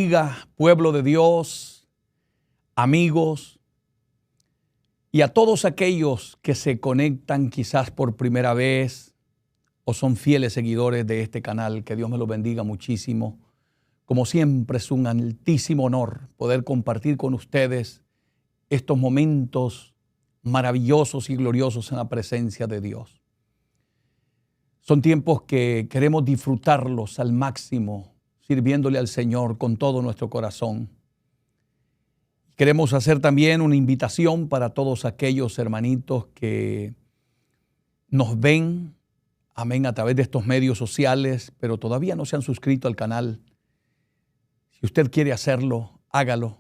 Bendiga, pueblo de Dios, amigos y a todos aquellos que se conectan quizás por primera vez o son fieles seguidores de este canal. Que Dios me los bendiga muchísimo. Como siempre es un altísimo honor poder compartir con ustedes estos momentos maravillosos y gloriosos en la presencia de Dios. Son tiempos que queremos disfrutarlos al máximo, sirviéndole al Señor con todo nuestro corazón. Queremos hacer también una invitación para todos aquellos hermanitos que nos ven, amén, a través de estos medios sociales, pero todavía no se han suscrito al canal. Si usted quiere hacerlo, hágalo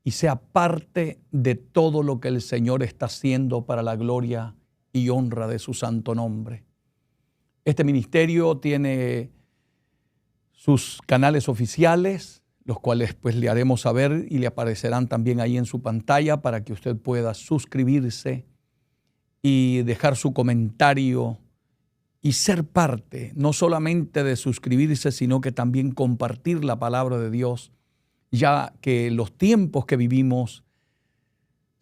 y sea parte de todo lo que el Señor está haciendo para la gloria y honra de su santo nombre. Este ministerio tiene sus canales oficiales, los cuales pues le haremos saber y le aparecerán también ahí en su pantalla para que usted pueda suscribirse y dejar su comentario y ser parte, no solamente de suscribirse, sino que también compartir la palabra de Dios, ya que en los tiempos que vivimos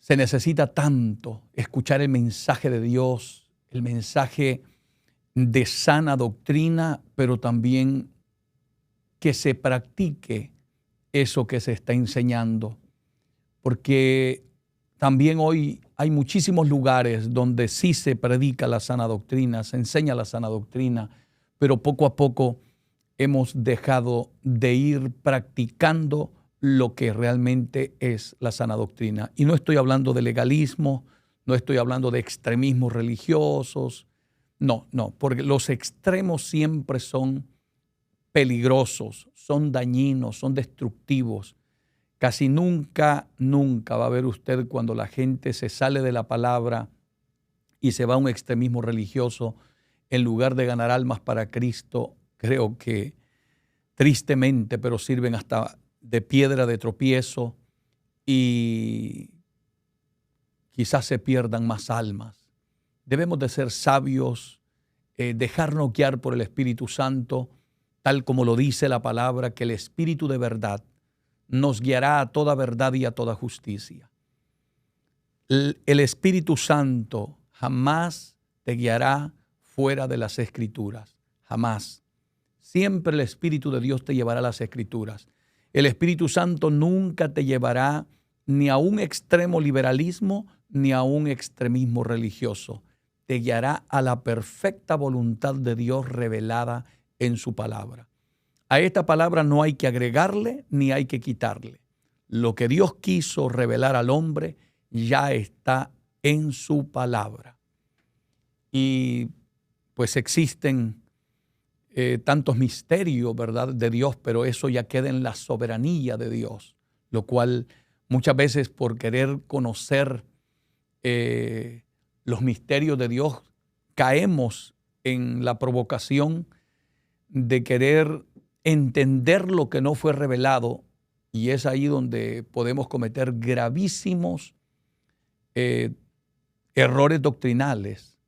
se necesita tanto escuchar el mensaje de Dios, el mensaje de sana doctrina, pero también que se practique eso que se está enseñando. Porque también hoy hay muchísimos lugares donde sí se predica la sana doctrina, se enseña la sana doctrina, pero poco a poco hemos dejado de ir practicando lo que realmente es la sana doctrina. Y no estoy hablando de legalismo, no estoy hablando de extremismos religiosos, no, porque los extremos siempre son peligrosos, son dañinos, son destructivos. Casi nunca va a ver usted cuando la gente se sale de la palabra y se va a un extremismo religioso en lugar de ganar almas para Cristo. Creo que tristemente, pero sirven hasta de piedra de tropiezo y quizás se pierdan más almas. Debemos de ser sabios, dejarnos guiar por el Espíritu Santo, tal como lo dice la palabra, que el Espíritu de verdad nos guiará a toda verdad y a toda justicia. El Espíritu Santo jamás te guiará fuera de las Escrituras, jamás. Siempre el Espíritu de Dios te llevará a las Escrituras. El Espíritu Santo nunca te llevará ni a un extremo liberalismo ni a un extremismo religioso. Te guiará a la perfecta voluntad de Dios revelada en su palabra. A esta palabra no hay que agregarle ni hay que quitarle. Lo que Dios quiso revelar al hombre ya está en su palabra. Y pues existen tantos misterios, ¿verdad?, de Dios, pero eso ya queda en la soberanía de Dios, lo cual muchas veces por querer conocer los misterios de Dios caemos en la provocación de querer entender lo que no fue revelado, y es ahí donde podemos cometer gravísimos errores doctrinales,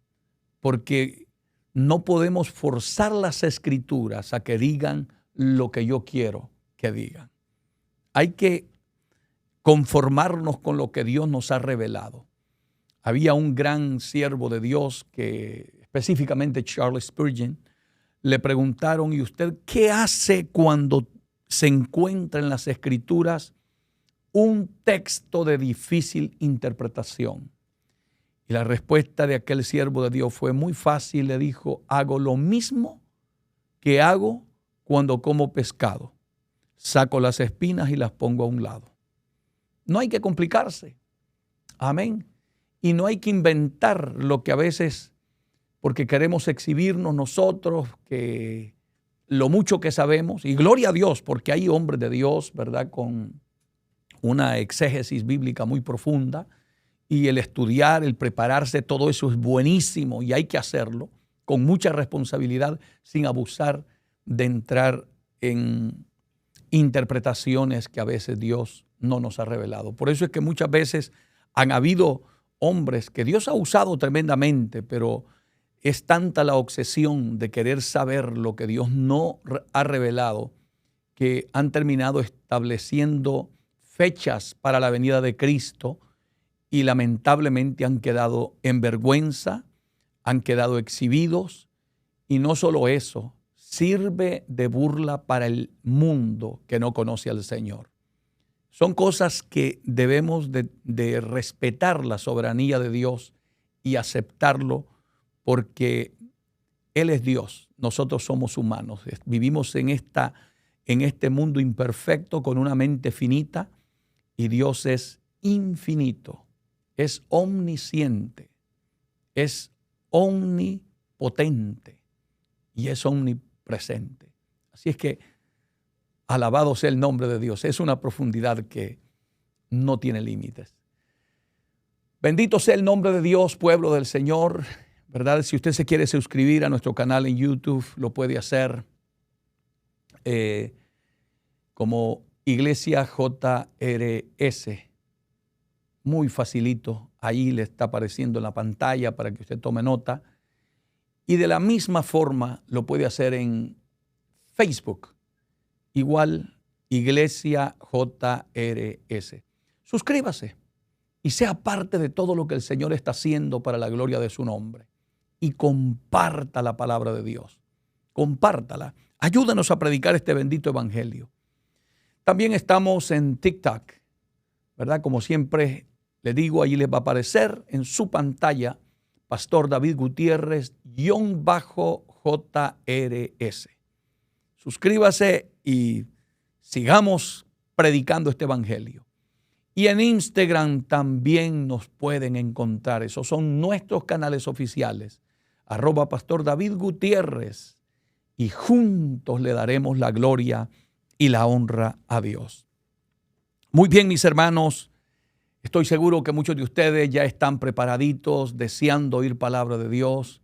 porque no podemos forzar las Escrituras a que digan lo que yo quiero que digan. Hay que conformarnos con lo que Dios nos ha revelado. Había un gran siervo de Dios que, específicamente Charles Spurgeon, le preguntaron: ¿y usted qué hace cuando se encuentra en las Escrituras un texto de difícil interpretación? Y la respuesta de aquel siervo de Dios fue muy fácil. Le dijo: hago lo mismo que hago cuando como pescado. Saco las espinas y las pongo a un lado. No hay que complicarse. Amén. Y no hay que inventar lo que a veces, porque queremos exhibirnos nosotros, que lo mucho que sabemos, y gloria a Dios, porque hay hombres de Dios, ¿verdad?, con una exégesis bíblica muy profunda, y el estudiar, el prepararse, todo eso es buenísimo y hay que hacerlo con mucha responsabilidad, sin abusar de entrar en interpretaciones que a veces Dios no nos ha revelado. Por eso es que muchas veces han habido hombres que Dios ha usado tremendamente, pero es tanta la obsesión de querer saber lo que Dios no ha revelado, que han terminado estableciendo fechas para la venida de Cristo y lamentablemente han quedado en vergüenza, han quedado exhibidos, y no solo eso, sirve de burla para el mundo que no conoce al Señor. Son cosas que debemos de respetar la soberanía de Dios y aceptarlo, porque Él es Dios, nosotros somos humanos, vivimos en este mundo imperfecto con una mente finita, y Dios es infinito, es omnisciente, es omnipotente y es omnipresente. Así es que alabado sea el nombre de Dios. Es una profundidad que no tiene límites. Bendito sea el nombre de Dios, pueblo del Señor, ¿verdad? Si usted se quiere suscribir a nuestro canal en YouTube, lo puede hacer como Iglesia JRS. Muy facilito. Ahí le está apareciendo en la pantalla para que usted tome nota. Y de la misma forma lo puede hacer en Facebook. Igual, Iglesia JRS. Suscríbase y sea parte de todo lo que el Señor está haciendo para la gloria de su nombre. Y comparta la palabra de Dios. Compártala. Ayúdanos a predicar este bendito evangelio. También estamos en TikTok, ¿verdad? Como siempre le digo, allí les va a aparecer en su pantalla Pastor David Gutiérrez _JRS. Suscríbase y sigamos predicando este evangelio. Y en Instagram también nos pueden encontrar. Esos son nuestros canales oficiales. @Pastor David Gutiérrez. Y juntos le daremos la gloria y la honra a Dios. Muy bien, mis hermanos. Estoy seguro que muchos de ustedes ya están preparaditos, deseando oír palabra de Dios,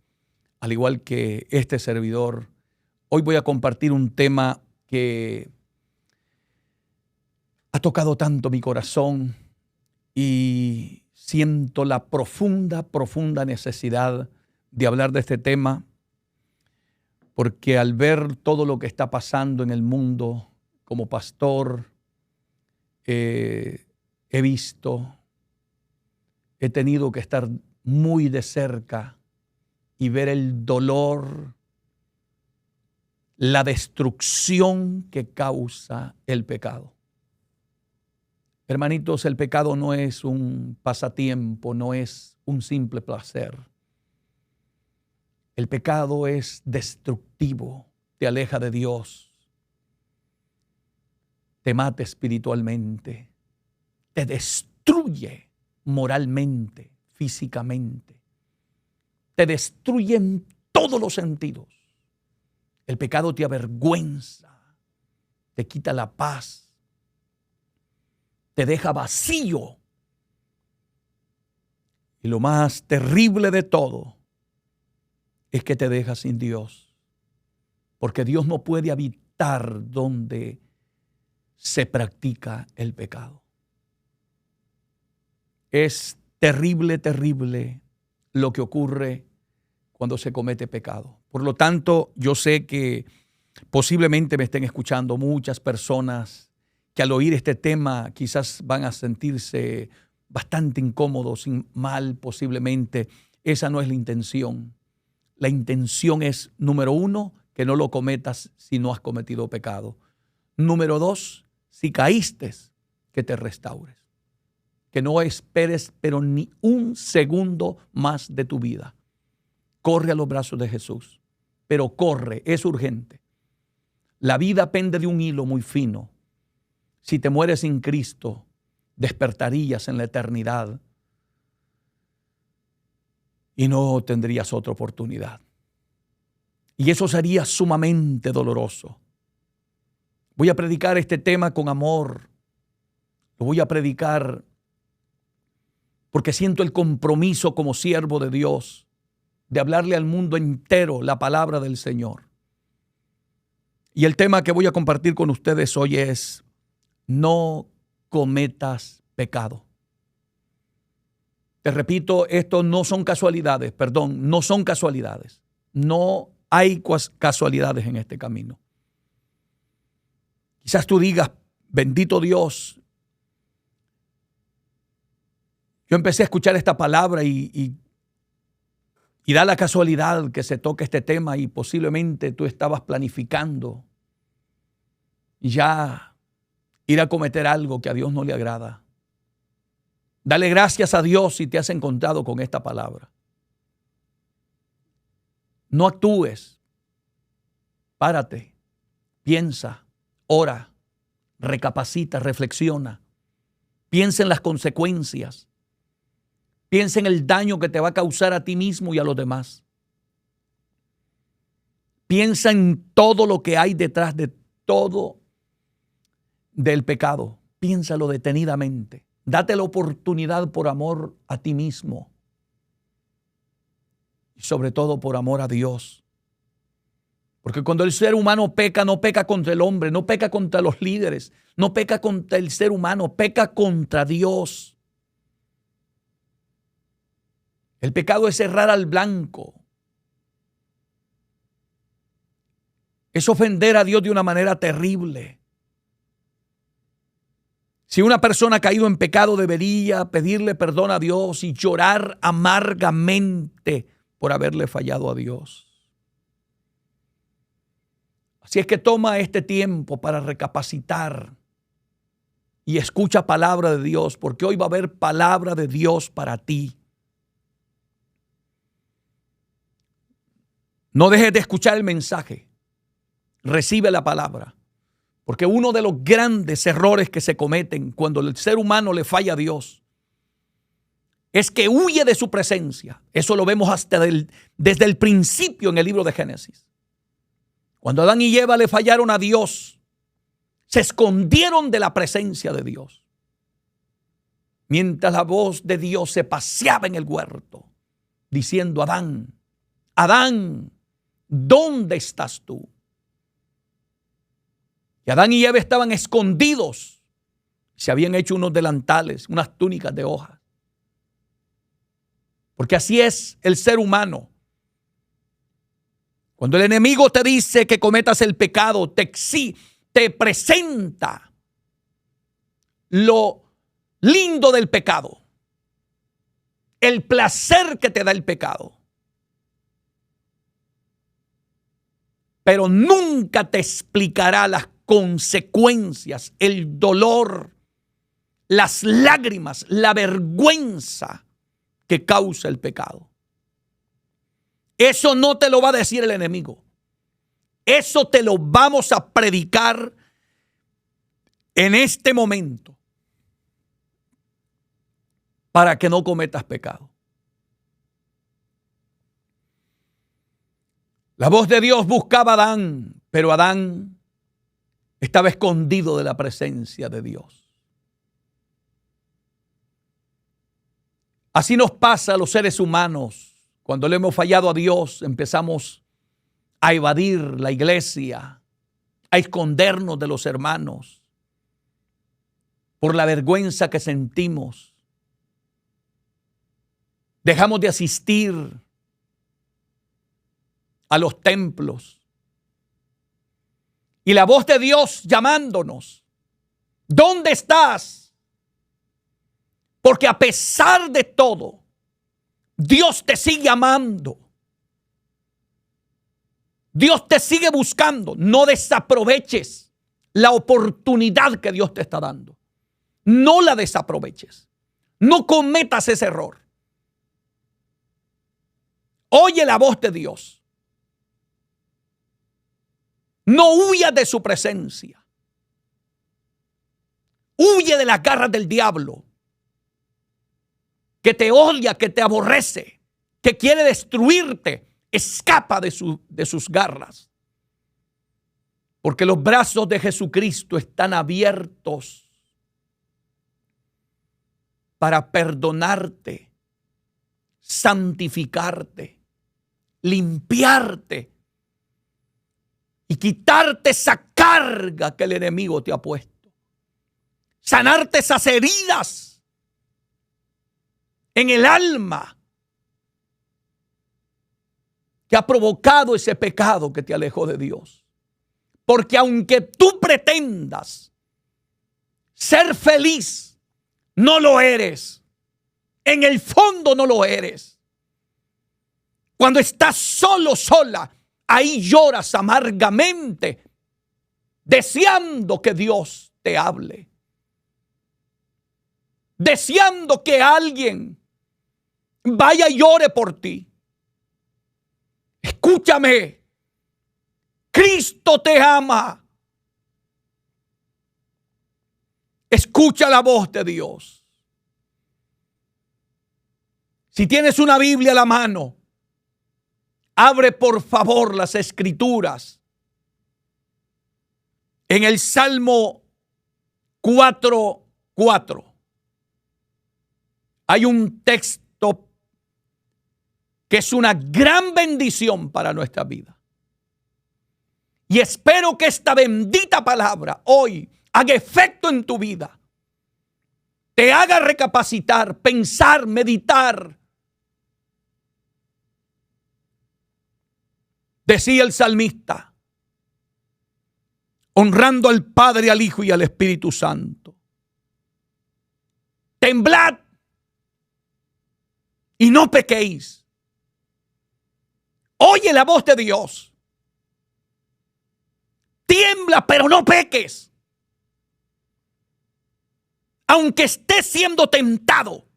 al igual que este servidor. Hoy voy a compartir un tema que ha tocado tanto mi corazón y siento la profunda necesidad de hablar de este tema, porque al ver todo lo que está pasando en el mundo, como pastor, he visto, he tenido que estar muy de cerca y ver el dolor, la destrucción que causa el pecado. Hermanitos, el pecado no es un pasatiempo, no es un simple placer. El pecado es destructivo, te aleja de Dios, te mata espiritualmente, te destruye moralmente, físicamente, te destruye en todos los sentidos. El pecado te avergüenza, te quita la paz, te deja vacío. Y lo más terrible de todo es que te deja sin Dios, porque Dios no puede habitar donde se practica el pecado. Es terrible lo que ocurre cuando se comete pecado. Por lo tanto, yo sé que posiblemente me estén escuchando muchas personas que al oír este tema quizás van a sentirse bastante incómodos, mal posiblemente. Esa no es la intención. La intención es, número 1, que no lo cometas si no has cometido pecado. Número 2, si caíste, que te restaures. Que no esperes, pero ni un segundo más de tu vida. Corre a los brazos de Jesús, pero corre, es urgente. La vida pende de un hilo muy fino. Si te mueres sin Cristo, despertarías en la eternidad y no tendrías otra oportunidad. Y eso sería sumamente doloroso. Voy a predicar este tema con amor. Lo voy a predicar porque siento el compromiso como siervo de Dios de hablarle al mundo entero la palabra del Señor. Y el tema que voy a compartir con ustedes hoy es: no cometas pecado. Te repito, esto no son casualidades, no son casualidades. No hay casualidades en este camino. Quizás tú digas, bendito Dios, yo empecé a escuchar esta palabra y da la casualidad que se toque este tema y posiblemente tú estabas planificando ya ir a cometer algo que a Dios no le agrada. Dale gracias a Dios si te has encontrado con esta palabra. No actúes. Párate, piensa, ora, recapacita, reflexiona. Piensa en las consecuencias. Piensa en el daño que te va a causar a ti mismo y a los demás. Piensa en todo lo que hay detrás de todo del pecado. Piénsalo detenidamente. Date la oportunidad por amor a ti mismo. Y sobre todo por amor a Dios. Porque cuando el ser humano peca, no peca contra el hombre, no peca contra los líderes, no peca contra el ser humano, peca contra Dios. El pecado es errar al blanco. Es ofender a Dios de una manera terrible. Si una persona ha caído en pecado, debería pedirle perdón a Dios y llorar amargamente por haberle fallado a Dios. Así es que toma este tiempo para recapacitar y escucha palabra de Dios, porque hoy va a haber palabra de Dios para ti. No dejes de escuchar el mensaje. Recibe la palabra. Porque uno de los grandes errores que se cometen cuando el ser humano le falla a Dios es que huye de su presencia. Eso lo vemos desde el principio en el libro de Génesis. Cuando Adán y Eva le fallaron a Dios, se escondieron de la presencia de Dios. Mientras la voz de Dios se paseaba en el huerto, diciendo: Adán, Adán, ¿dónde estás tú? Y Adán y Eva estaban escondidos. Se habían hecho unos delantales, unas túnicas de hojas. Porque así es el ser humano. Cuando el enemigo te dice que cometas el pecado, te presenta lo lindo del pecado, el placer que te da el pecado. Pero nunca te explicará las consecuencias, el dolor, las lágrimas, la vergüenza que causa el pecado. Eso no te lo va a decir el enemigo. Eso te lo vamos a predicar en este momento para que no cometas pecado. La voz de Dios buscaba a Adán, pero Adán estaba escondido de la presencia de Dios. Así nos pasa a los seres humanos. Cuando le hemos fallado a Dios, empezamos a evadir la iglesia, a escondernos de los hermanos por la vergüenza que sentimos. Dejamos de asistir a los templos. Y la voz de Dios llamándonos: ¿dónde estás? Porque a pesar de todo, Dios te sigue amando. Dios te sigue buscando. No desaproveches la oportunidad que Dios te está dando. No la desaproveches. No cometas ese error. Oye la voz de Dios. No huyas de su presencia. Huye de las garras del diablo, que te odia, que te aborrece, que quiere destruirte. Escapa de sus garras. Porque los brazos de Jesucristo están abiertos para perdonarte, santificarte, limpiarte y quitarte esa carga que el enemigo te ha puesto. Sanarte esas heridas en el alma que ha provocado ese pecado que te alejó de Dios. Porque aunque tú pretendas ser feliz, no lo eres. En el fondo no lo eres. Cuando estás solo, sola, ahí lloras amargamente, deseando que Dios te hable. Deseando que alguien vaya y llore por ti. Escúchame. Cristo te ama. Escucha la voz de Dios. Si tienes una Biblia a la mano, abre por favor las Escrituras. En el Salmo 4:4 hay un texto que es una gran bendición para nuestra vida. Y espero que esta bendita palabra hoy haga efecto en tu vida. Te haga recapacitar, pensar, meditar. Decía el salmista, honrando al Padre, al Hijo y al Espíritu Santo: temblad y no pequéis. Oye la voz de Dios. Tiembla, pero no peques. Aunque estés siendo tentado,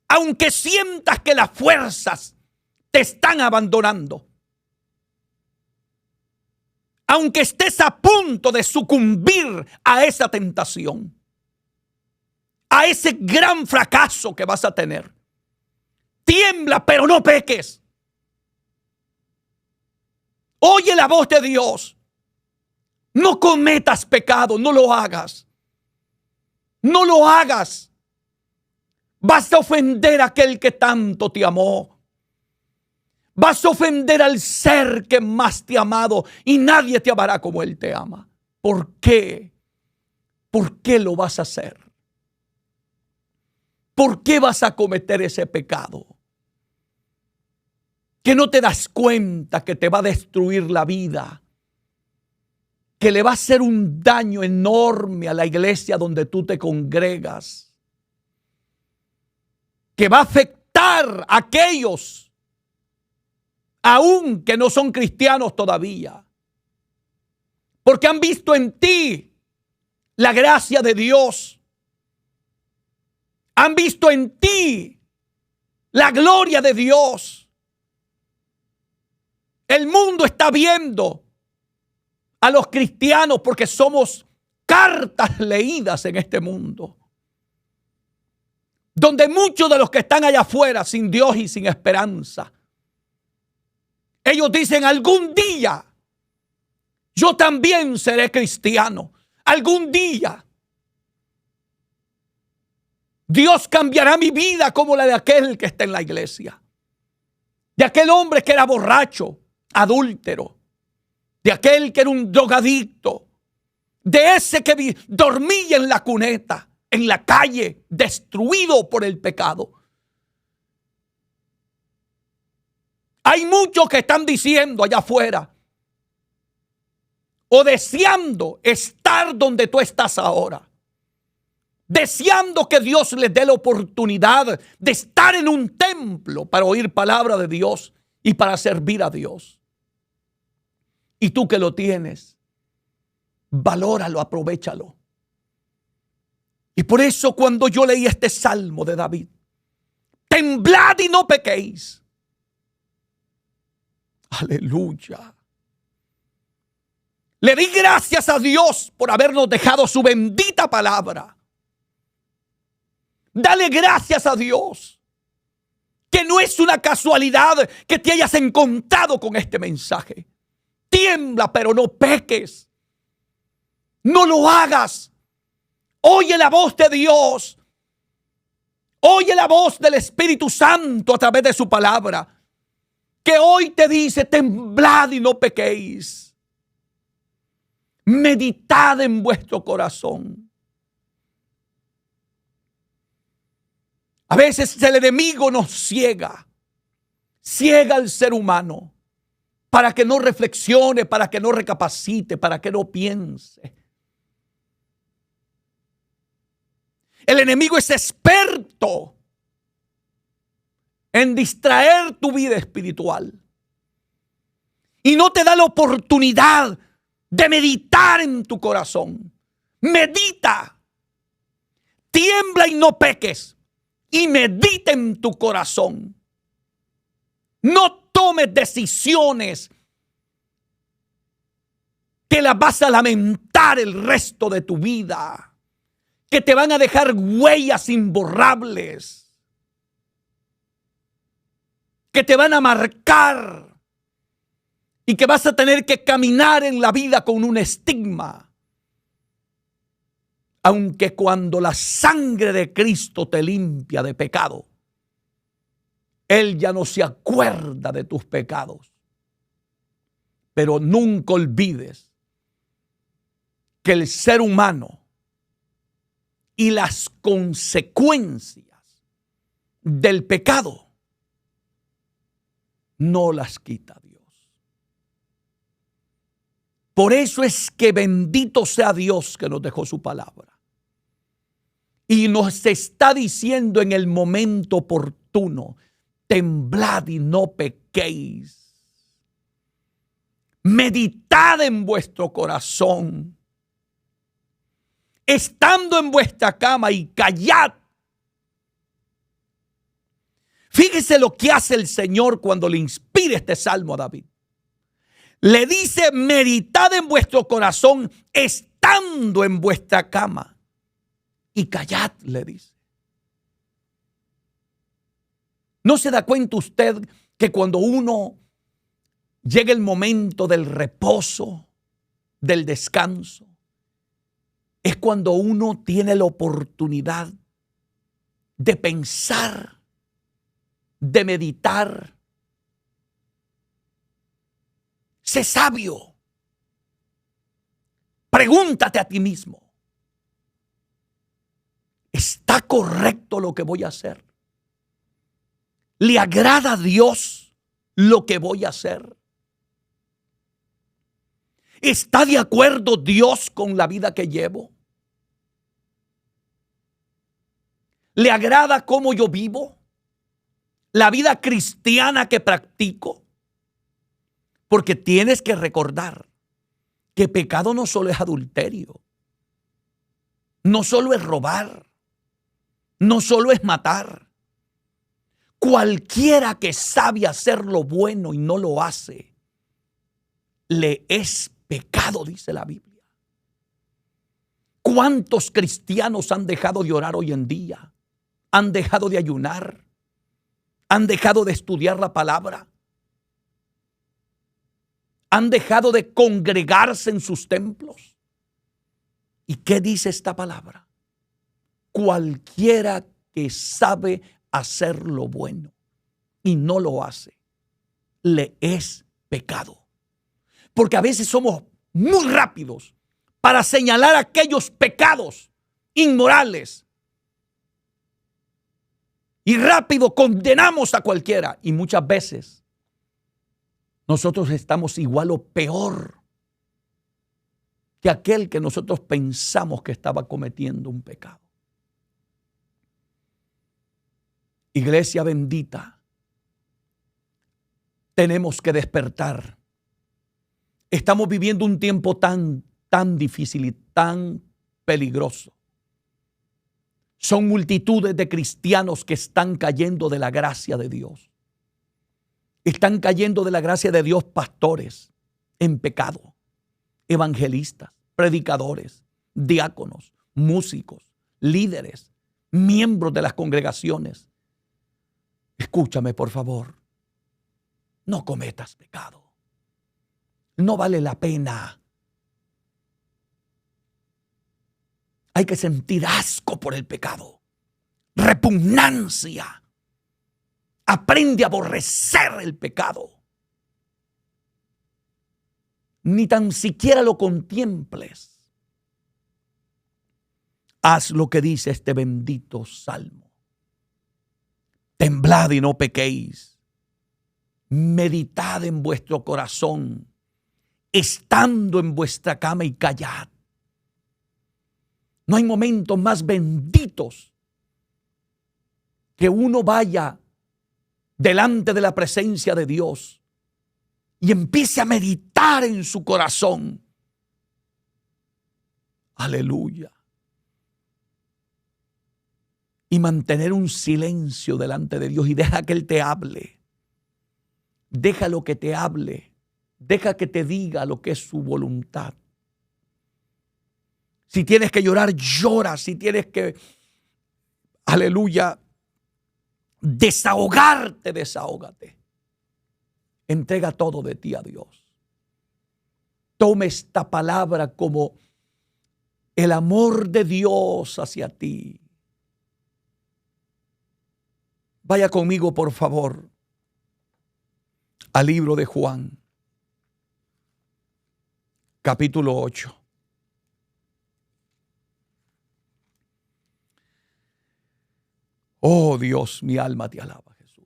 aunque sientas que las fuerzas te están abandonando, aunque estés a punto de sucumbir a esa tentación, a ese gran fracaso que vas a tener, tiembla, pero no peques. Oye la voz de Dios. No cometas pecado, no lo hagas. No lo hagas. Vas a ofender a aquel que tanto te amó. Vas a ofender al ser que más te ha amado y nadie te amará como Él te ama. ¿Por qué? ¿Por qué lo vas a hacer? ¿Por qué vas a cometer ese pecado? Que no te das cuenta que te va a destruir la vida, que le va a hacer un daño enorme a la iglesia donde tú te congregas, que va a afectar a aquellos aún que no son cristianos todavía, porque han visto en ti la gracia de Dios, han visto en ti la gloria de Dios. El mundo está viendo a los cristianos porque somos cartas leídas en este mundo, donde muchos de los que están allá afuera sin Dios y sin esperanza, ellos dicen: algún día yo también seré cristiano, algún día Dios cambiará mi vida como la de aquel que está en la iglesia, de aquel hombre que era borracho, adúltero, de aquel que era un drogadicto, de ese que dormía en la cuneta, en la calle, destruido por el pecado. Hay muchos que están diciendo allá afuera o deseando estar donde tú estás ahora, deseando que Dios les dé la oportunidad de estar en un templo para oír palabra de Dios y para servir a Dios. Y tú que lo tienes, valóralo, aprovéchalo. Y por eso cuando yo leí este salmo de David, temblad y no pequéis. Aleluya. Le di gracias a Dios por habernos dejado su bendita palabra. Dale gracias a Dios, que no es una casualidad que te hayas encontrado con este mensaje. Tiembla, pero no peques. No lo hagas. Oye la voz de Dios. Oye la voz del Espíritu Santo a través de su palabra, que hoy te dice: temblad y no pequéis. Meditad en vuestro corazón. A veces el enemigo nos ciega al ser humano para que no reflexione, para que no recapacite, para que no piense. El enemigo es experto en distraer tu vida espiritual y no te da la oportunidad de meditar en tu corazón. Medita, tiembla y no peques, y medita en tu corazón. No tomes decisiones que las vas a lamentar el resto de tu vida, que te van a dejar huellas imborrables, que te van a marcar y que vas a tener que caminar en la vida con un estigma. Aunque cuando la sangre de Cristo te limpia de pecado, Él ya no se acuerda de tus pecados. Pero nunca olvides que el ser humano y las consecuencias del pecado no las quita Dios. Por eso es que bendito sea Dios que nos dejó su palabra. Y nos está diciendo en el momento oportuno: temblad y no pequéis. Meditad en vuestro corazón, estando en vuestra cama, y callad. Fíjese lo que hace el Señor cuando le inspira este salmo a David. Le dice: meditad en vuestro corazón, estando en vuestra cama, y callad, le dice. ¿No se da cuenta usted que cuando uno llega el momento del reposo, del descanso, es cuando uno tiene la oportunidad de pensar, de meditar? Sé sabio. Pregúntate a ti mismo: ¿está correcto lo que voy a hacer? ¿Le agrada a Dios lo que voy a hacer? ¿Está de acuerdo Dios con la vida que llevo? ¿Le agrada cómo yo vivo? ¿La vida cristiana que practico? Porque tienes que recordar que pecado no solo es adulterio, no solo es robar, no solo es matar. Cualquiera que sabe hacer lo bueno y no lo hace, le es pecado, dice la Biblia. ¿Cuántos cristianos han dejado de orar hoy en día? ¿Han dejado de ayunar? ¿Han dejado de estudiar la palabra? ¿Han dejado de congregarse en sus templos? ¿Y qué dice esta palabra? Cualquiera que sabe hacer lo bueno y no lo hace, le es pecado. Porque a veces somos muy rápidos para señalar aquellos pecados inmorales y rápido condenamos a cualquiera, y muchas veces nosotros estamos igual o peor que aquel que nosotros pensamos que estaba cometiendo un pecado. Iglesia bendita, tenemos que despertar. Estamos viviendo un tiempo tan difícil y tan peligroso. Son multitudes de cristianos que están cayendo de la gracia de Dios. Están cayendo de la gracia de Dios pastores en pecado, evangelistas, predicadores, diáconos, músicos, líderes, miembros de las congregaciones. Escúchame, por favor. No cometas pecado. No vale la pena. Hay que sentir asco por el pecado, repugnancia. Aprende a aborrecer el pecado. Ni tan siquiera lo contemples. Haz lo que dice este bendito salmo. Temblad y no pequéis. meditad en vuestro corazón, estando en vuestra cama y callad. No hay momentos más benditos que uno vaya delante de la presencia de Dios y empiece a meditar en su corazón. Aleluya. Y mantener un silencio delante de Dios y deja que Él te hable. Déjalo que te hable. Deja que te diga lo que es su voluntad. Si tienes que llorar, llora. Si tienes que, aleluya, desahogarte, desahógate. Entrega todo de ti a Dios. Toma esta palabra como el amor de Dios hacia ti. Vaya conmigo, por favor, al libro de Juan, capítulo 8. Oh Dios, mi alma te alaba, Jesús.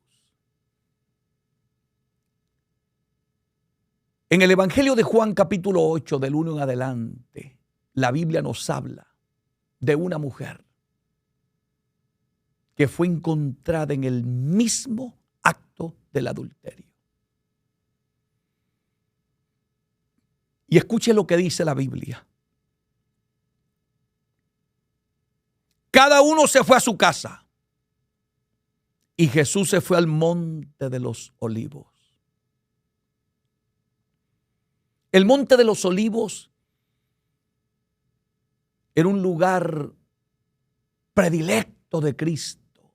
En el Evangelio de Juan, capítulo 8, del 1 en adelante, la Biblia nos habla de una mujer que fue encontrada en el mismo acto del adulterio. Y escuche lo que dice la Biblia. Cada uno se fue a su casa y Jesús se fue al monte de los olivos. El monte de los olivos era un lugar predilecto de Cristo.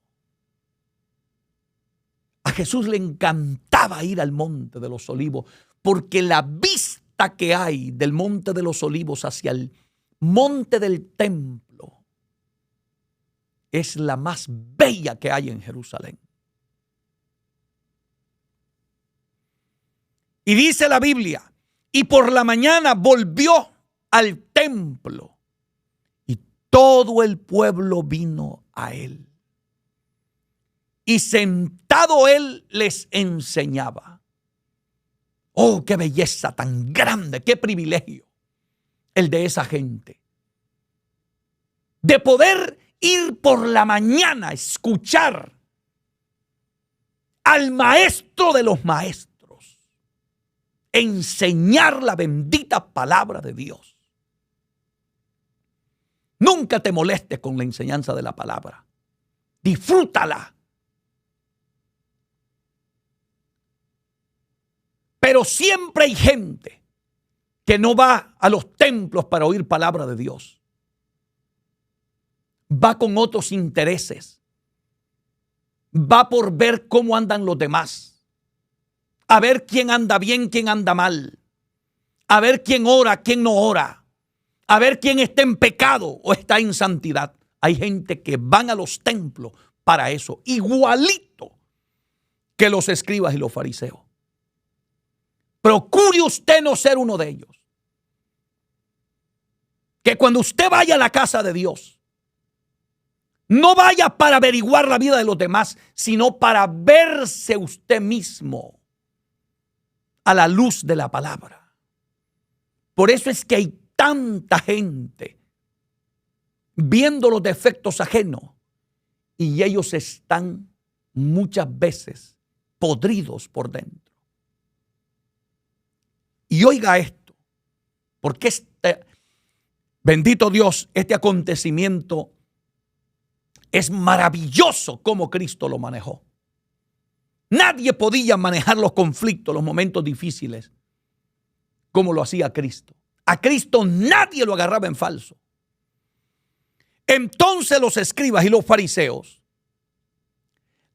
A Jesús le encantaba ir al monte de los olivos porque la vista que hay del monte de los olivos hacia el monte del templo es la más bella que hay en Jerusalén. Y dice la Biblia, y por la mañana volvió al templo y todo el pueblo vino a él. Y sentado él les enseñaba. Oh, qué belleza tan grande, qué privilegio el de esa gente. De poder ir por la mañana a escuchar al maestro de los maestros, enseñar la bendita palabra de Dios. Nunca te molestes con la enseñanza de la palabra. Disfrútala. Pero siempre hay gente que no va a los templos para oír palabra de Dios. Va con otros intereses. Va por ver cómo andan los demás. A ver quién anda bien, quién anda mal. A ver quién ora, quién no ora. A ver quién está en pecado o está en santidad. Hay gente que van a los templos para eso. Igualito que los escribas y los fariseos. Procure usted no ser uno de ellos. Que cuando usted vaya a la casa de Dios, no vaya para averiguar la vida de los demás, sino para verse usted mismo a la luz de la palabra. Por eso es que hay tanta gente viendo los defectos ajenos y ellos están muchas veces podridos por dentro. Y oiga esto, porque bendito Dios, este acontecimiento es maravilloso como Cristo lo manejó. Nadie podía manejar los conflictos, los momentos difíciles, como lo hacía Cristo. A Cristo nadie lo agarraba en falso. Entonces los escribas y los fariseos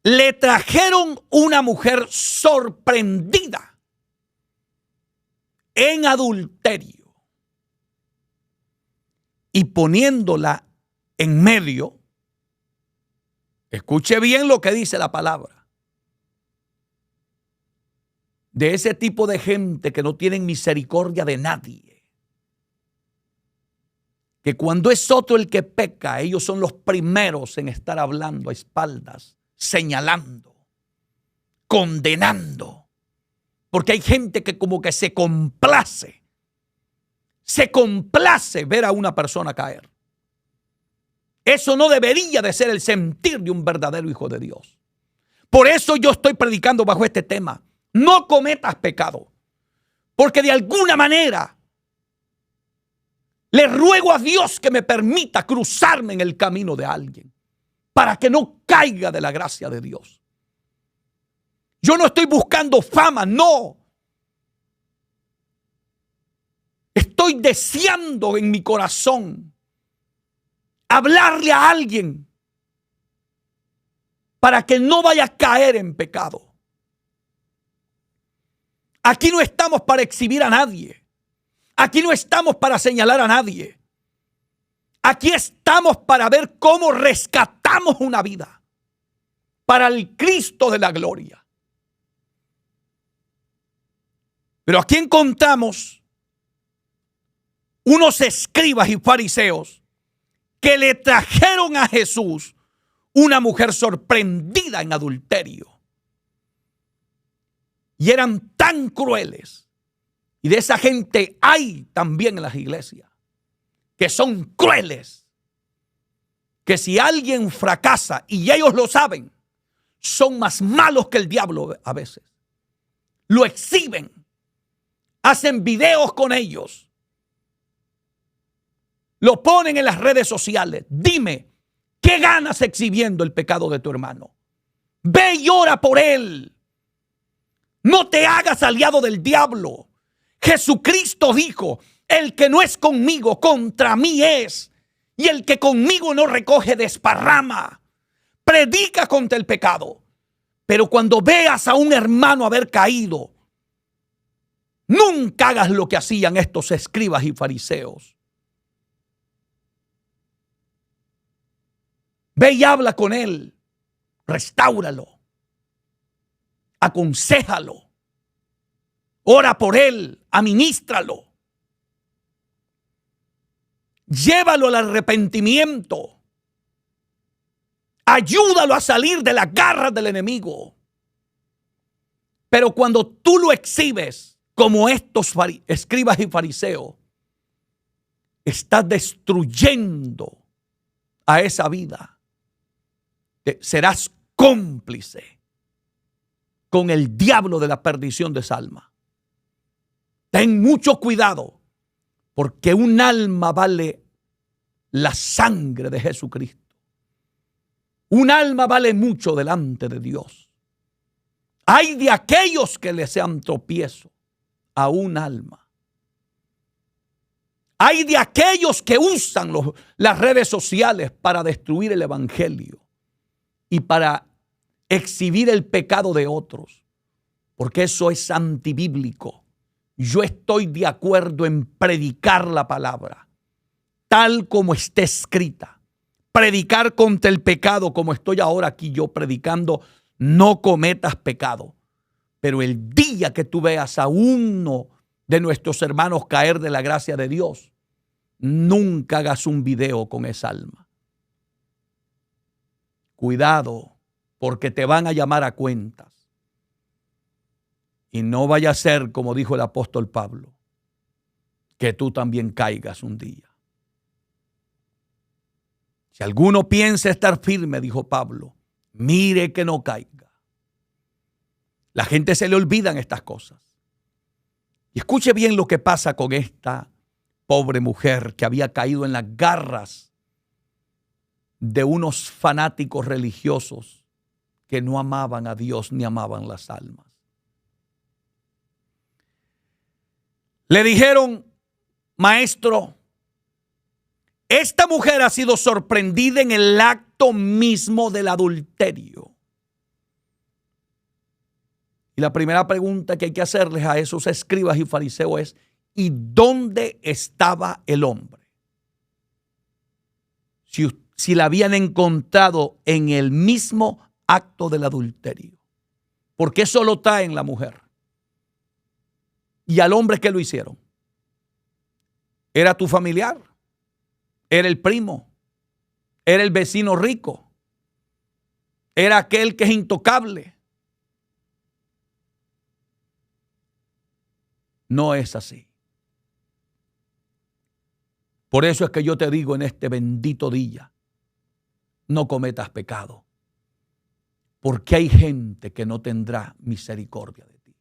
le trajeron una mujer sorprendida en adulterio y poniéndola en medio, escuche bien lo que dice la palabra, de ese tipo de gente que no tienen misericordia de nadie, que cuando es otro el que peca, ellos son los primeros en estar hablando a espaldas, señalando, condenando. Porque hay gente que como que se complace ver a una persona caer. Eso no debería de ser el sentir de un verdadero hijo de Dios. Por eso yo estoy predicando bajo este tema. No cometas pecado. Porque de alguna manera le ruego a Dios que me permita cruzarme en el camino de alguien para que no caiga de la gracia de Dios. Yo no estoy buscando fama, no. Estoy deseando en mi corazón hablarle a alguien para que no vaya a caer en pecado. Aquí no estamos para exhibir a nadie. Aquí no estamos para señalar a nadie. Aquí estamos para ver cómo rescatamos una vida para el Cristo de la gloria. Pero aquí encontramos unos escribas y fariseos que le trajeron a Jesús una mujer sorprendida en adulterio. Y eran tan crueles. Y de esa gente hay también en las iglesias que son crueles. Que si alguien fracasa y ellos lo saben, son más malos que el diablo a veces. Lo exhiben. Hacen videos con ellos. Lo ponen en las redes sociales. Dime, ¿qué ganas exhibiendo el pecado de tu hermano? Ve y ora por él. No te hagas aliado del diablo. Jesucristo dijo, el que no es conmigo, contra mí es. Y el que conmigo no recoge, desparrama. Predica contra el pecado. Pero cuando veas a un hermano haber caído, nunca hagas lo que hacían estos escribas y fariseos. Ve y habla con él. Restáuralo. Aconséjalo. Ora por él. Amínistralo. Llévalo al arrepentimiento. Ayúdalo a salir de las garras del enemigo. Pero cuando tú lo exhibes como estos escribas y fariseos, estás destruyendo a esa vida. Serás cómplice con el diablo de la perdición de esa alma. Ten mucho cuidado, porque un alma vale la sangre de Jesucristo. Un alma vale mucho delante de Dios. Hay de aquellos que le sean tropiezo a un alma. Hay de aquellos que usan las redes sociales para destruir el evangelio y para exhibir el pecado de otros, porque eso es antibíblico. Yo estoy de acuerdo en predicar la palabra tal como está escrita, predicar contra el pecado como estoy ahora aquí yo predicando, no cometas pecado. Pero el día que tú veas a uno de nuestros hermanos caer de la gracia de Dios, nunca hagas un video con esa alma. Cuidado, porque te van a llamar a cuentas. Y no vaya a ser, como dijo el apóstol Pablo, que tú también caigas un día. Si alguno piensa estar firme, dijo Pablo, mire que no caiga. La gente se le olvidan estas cosas. Y escuche bien lo que pasa con esta pobre mujer que había caído en las garras de unos fanáticos religiosos que no amaban a Dios ni amaban las almas. Le dijeron, maestro, esta mujer ha sido sorprendida en el acto mismo del adulterio. Y la primera pregunta que hay que hacerles a esos escribas y fariseos es, ¿y dónde estaba el hombre? Si la habían encontrado en el mismo acto del adulterio. ¿Por qué solo traen la mujer? ¿Y al hombre qué lo hicieron? ¿Era tu familiar? ¿Era el primo? ¿Era el vecino rico? ¿Era aquel que es intocable? No es así. Por eso es que yo te digo en este bendito día, no cometas pecado, porque hay gente que no tendrá misericordia de ti.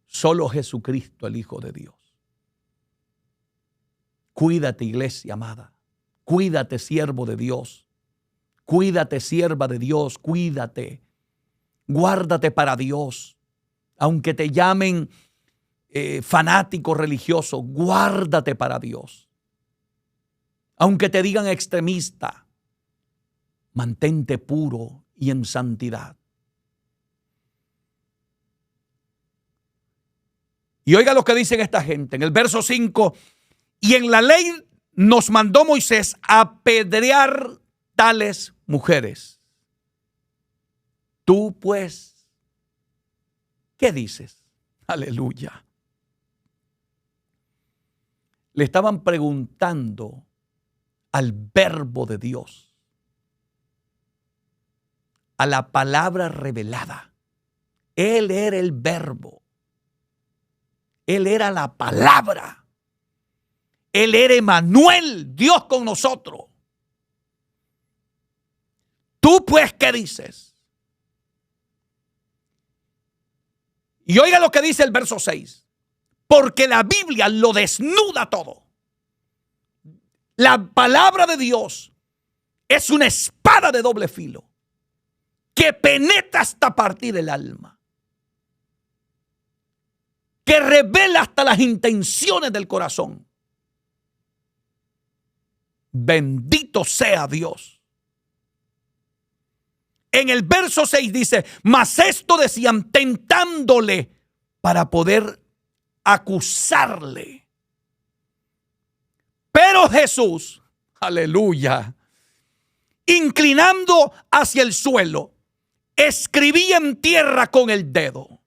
Solo Jesucristo, el Hijo de Dios. Cuídate, iglesia amada. Cuídate, siervo de Dios. Cuídate, sierva de Dios. Cuídate. Guárdate para Dios. Aunque te llamen fanático religioso, guárdate para Dios. Aunque te digan extremista, mantente puro y en santidad. Y oiga lo que dicen esta gente en el verso 5. Y en la ley nos mandó Moisés apedrear tales mujeres. Tú pues, ¿qué dices? Aleluya. Le estaban preguntando al verbo de Dios, a la palabra revelada. Él era el verbo. Él era la palabra. Él era Emmanuel, Dios con nosotros. ¿Tú pues qué dices? Y oiga lo que dice el verso 6. Porque la Biblia lo desnuda todo. La palabra de Dios es una espada de doble filo que penetra hasta partir el alma, que revela hasta las intenciones del corazón. Bendito sea Dios. En el verso 6 dice, mas esto decían tentándole para poder acusarle. Pero Jesús, aleluya, inclinando hacia el suelo, escribía en tierra con el dedo.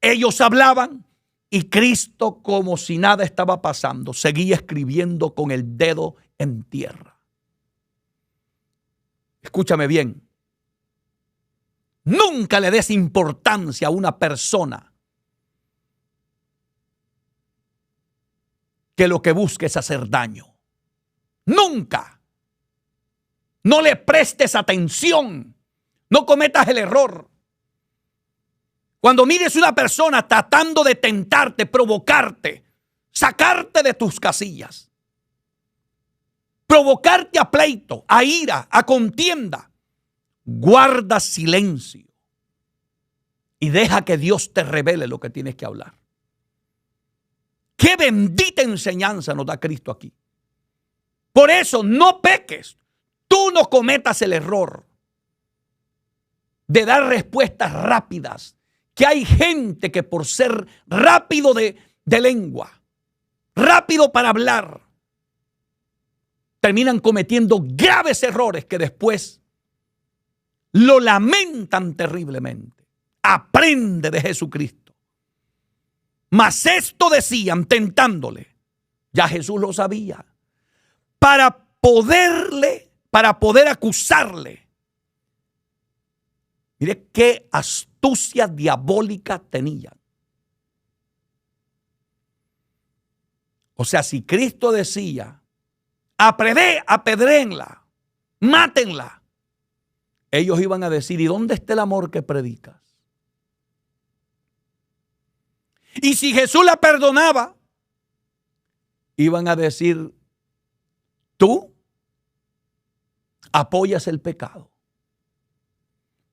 Ellos hablaban y Cristo, como si nada estaba pasando, seguía escribiendo con el dedo en tierra. Escúchame bien. Nunca le des importancia a una persona que lo que busque es hacer daño. Nunca. No le prestes atención. No cometas el error. Cuando mires una persona tratando de tentarte, provocarte, sacarte de tus casillas, provocarte a pleito, a ira, a contienda, guarda silencio y deja que Dios te revele lo que tienes que hablar. Qué bendita enseñanza nos da Cristo aquí. Por eso no peques. Tú no cometas el error de dar respuestas rápidas. Que hay gente que por ser rápido de lengua, rápido para hablar, terminan cometiendo graves errores que después lo lamentan terriblemente. Aprende de Jesucristo. Mas esto decían tentándole. Ya Jesús lo sabía. Para poder acusarle. Mire qué astucia diabólica tenían. O sea, si Cristo decía, apedréenla, mátenla, ellos iban a decir, ¿y dónde está el amor que predicas? Y si Jesús la perdonaba, iban a decir, tú apoyas el pecado.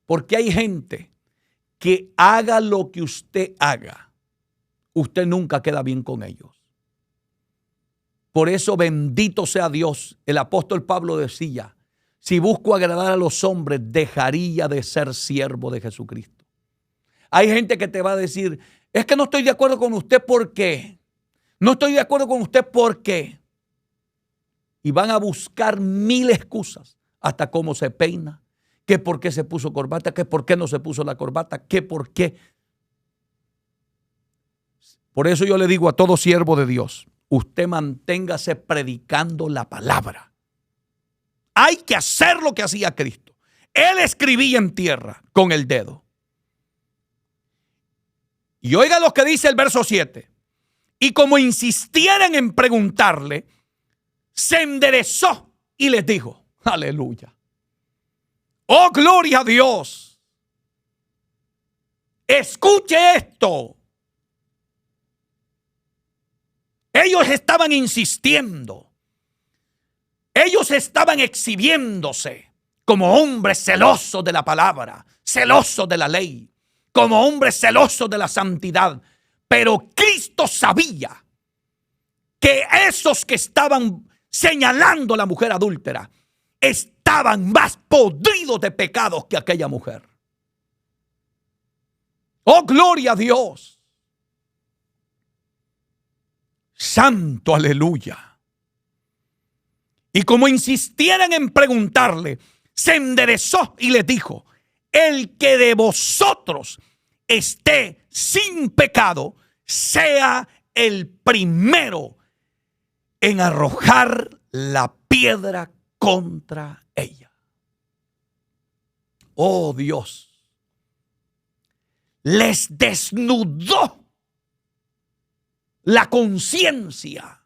Porque hay gente que haga lo que usted haga, usted nunca queda bien con ellos. Por eso bendito sea Dios. El apóstol Pablo decía, si busco agradar a los hombres, dejaría de ser siervo de Jesucristo. Hay gente que te va a decir, es que no estoy de acuerdo con usted, ¿por qué? No estoy de acuerdo con usted, ¿por qué? Y van a buscar mil excusas, hasta cómo se peina, que por qué se puso corbata, que por qué no se puso la corbata, que por qué. Por eso yo le digo a todo siervo de Dios, usted manténgase predicando la palabra. Hay que hacer lo que hacía Cristo. Él escribía en tierra con el dedo. Y oiga lo que dice el verso 7. Y como insistieran en preguntarle, se enderezó y les dijo, aleluya. Oh, gloria a Dios. Escuche esto. Ellos estaban insistiendo. Ellos estaban exhibiéndose como hombres celosos de la palabra, celosos de la ley, como hombres celosos de la santidad. Pero Cristo sabía que esos que estaban señalando a la mujer adúltera estaban más podridos de pecados que aquella mujer. Oh, gloria a Dios. Santo, aleluya. Y como insistieran en preguntarle, se enderezó y les dijo, el que de vosotros esté sin pecado, sea el primero en arrojar la piedra contra ella. Oh Dios, les desnudó la conciencia.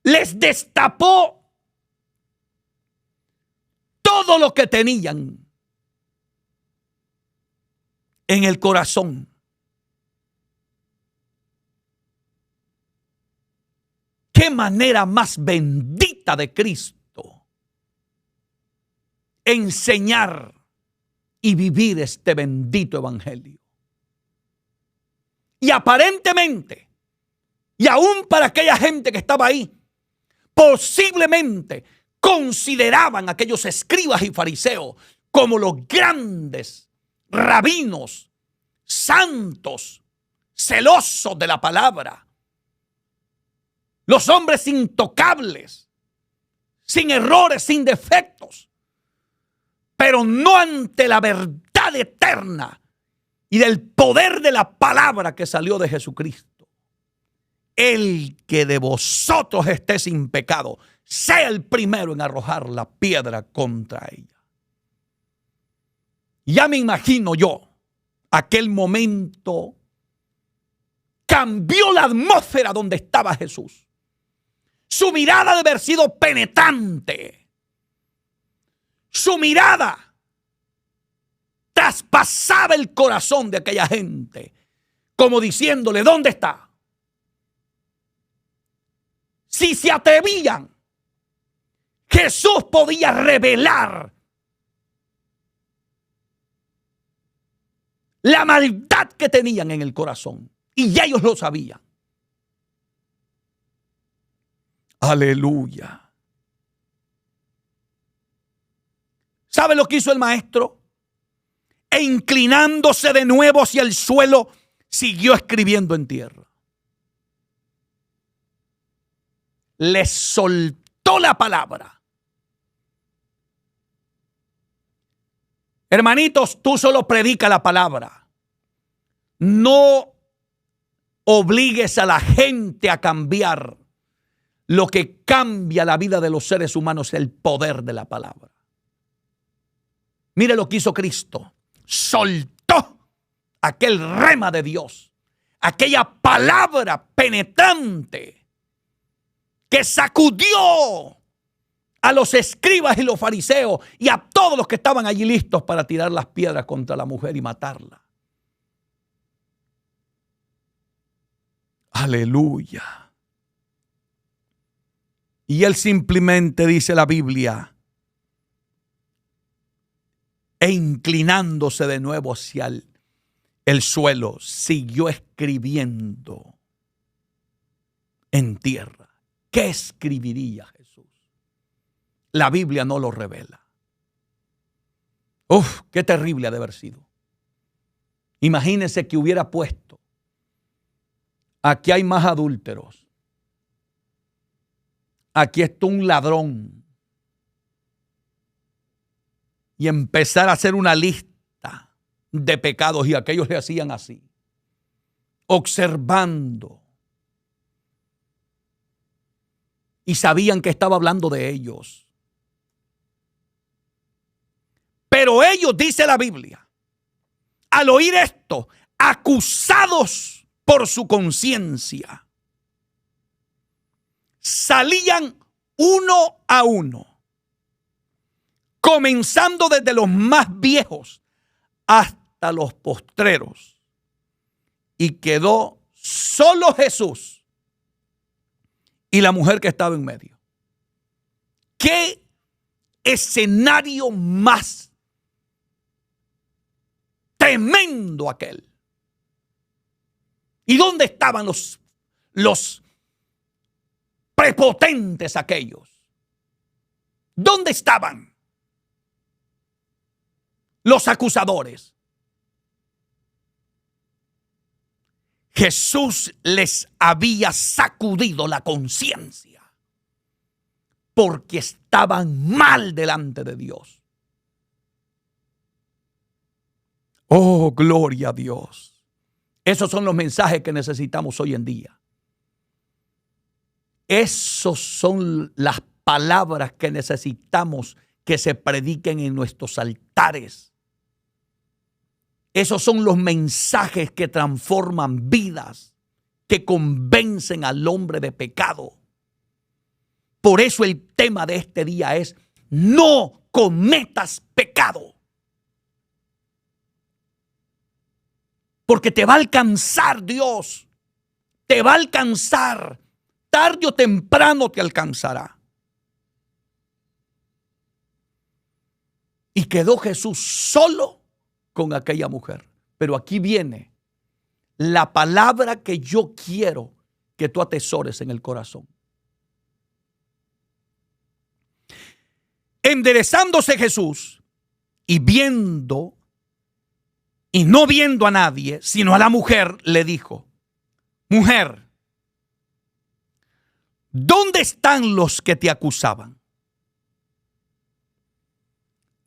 Les destapó todo lo que tenían en el corazón. Qué manera más bendita de Cristo enseñar y vivir este bendito evangelio. Y aparentemente, y aún para aquella gente que estaba ahí, posiblemente consideraban a aquellos escribas y fariseos como los grandes rabinos, santos, celosos de la palabra, los hombres intocables, sin errores, sin defectos, pero no ante la verdad eterna y del poder de la palabra que salió de Jesucristo. El que de vosotros esté sin pecado, sea el primero en arrojar la piedra contra ella. Ya me imagino yo, aquel momento cambió la atmósfera donde estaba Jesús. Su mirada de haber sido penetrante. Su mirada traspasaba el corazón de aquella gente, como diciéndole, ¿dónde está? Si se atrevían, Jesús podía revelar la maldad que tenían en el corazón. Y ya ellos lo sabían. Aleluya. ¿Sabe lo que hizo el maestro? E inclinándose de nuevo hacia el suelo, siguió escribiendo en tierra. Les soltó la palabra. Hermanitos, tú solo predica la palabra. No obligues a la gente a cambiar. Lo que cambia la vida de los seres humanos es el poder de la palabra. Mire lo que hizo Cristo. Soltó aquel rema de Dios. Aquella palabra penetrante que sacudió a los escribas y los fariseos y a todos los que estaban allí listos para tirar las piedras contra la mujer y matarla. Aleluya. Y él simplemente, dice la Biblia, e inclinándose de nuevo hacia el suelo, siguió escribiendo en tierra. ¿Qué escribiría Jesús? La Biblia no lo revela. Uf, qué terrible ha de haber sido. Imagínense que hubiera puesto, aquí hay más adúlteros. Aquí está un ladrón. Y empezar a hacer una lista de pecados, y aquellos le hacían así, observando. Y sabían que estaba hablando de ellos. Pero ellos, dice la Biblia, al oír esto, acusados por su conciencia, salían uno a uno, comenzando desde los más viejos hasta los postreros, y quedó solo Jesús y la mujer que estaba en medio. ¿Qué escenario más tremendo aquel? ¿Y dónde estaban los prepotentes aquellos? ¿Dónde estaban los acusadores? Jesús les había sacudido la conciencia porque estaban mal delante de Dios. Oh, gloria a Dios. Esos son los mensajes que necesitamos hoy en día. Esos son las palabras que necesitamos que se prediquen en nuestros altares. Esos son los mensajes que transforman vidas, que convencen al hombre de pecado. Por eso el tema de este día es: no cometas pecado. Porque te va a alcanzar Dios. Te va a alcanzar. Tarde o temprano te alcanzará. Y quedó Jesús solo con aquella mujer. Pero aquí viene la palabra que yo quiero que tú atesores en el corazón. Enderezándose Jesús y viendo, y no viendo a nadie, sino a la mujer, le dijo: mujer, ¿dónde están los que te acusaban?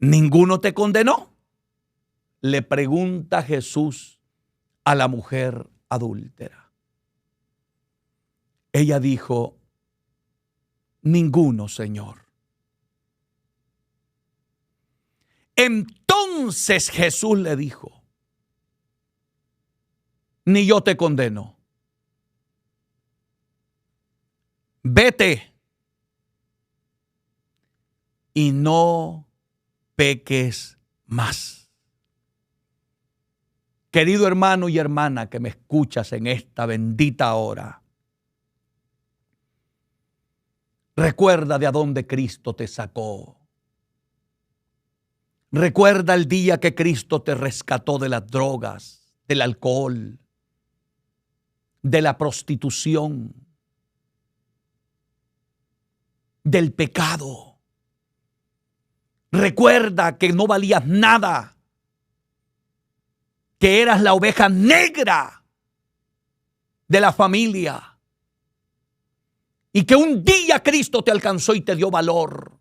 ¿Ninguno te condenó?, le pregunta Jesús a la mujer adúltera. Ella dijo: ninguno, Señor. Entonces Jesús le dijo: ni yo te condeno. Vete y no peques más. Querido hermano y hermana que me escuchas en esta bendita hora, recuerda de a dónde Cristo te sacó. Recuerda el día que Cristo te rescató de las drogas, del alcohol, de la prostitución, del pecado. Recuerda que no valías nada, que eras la oveja negra de la familia y que un día Cristo te alcanzó y te dio valor.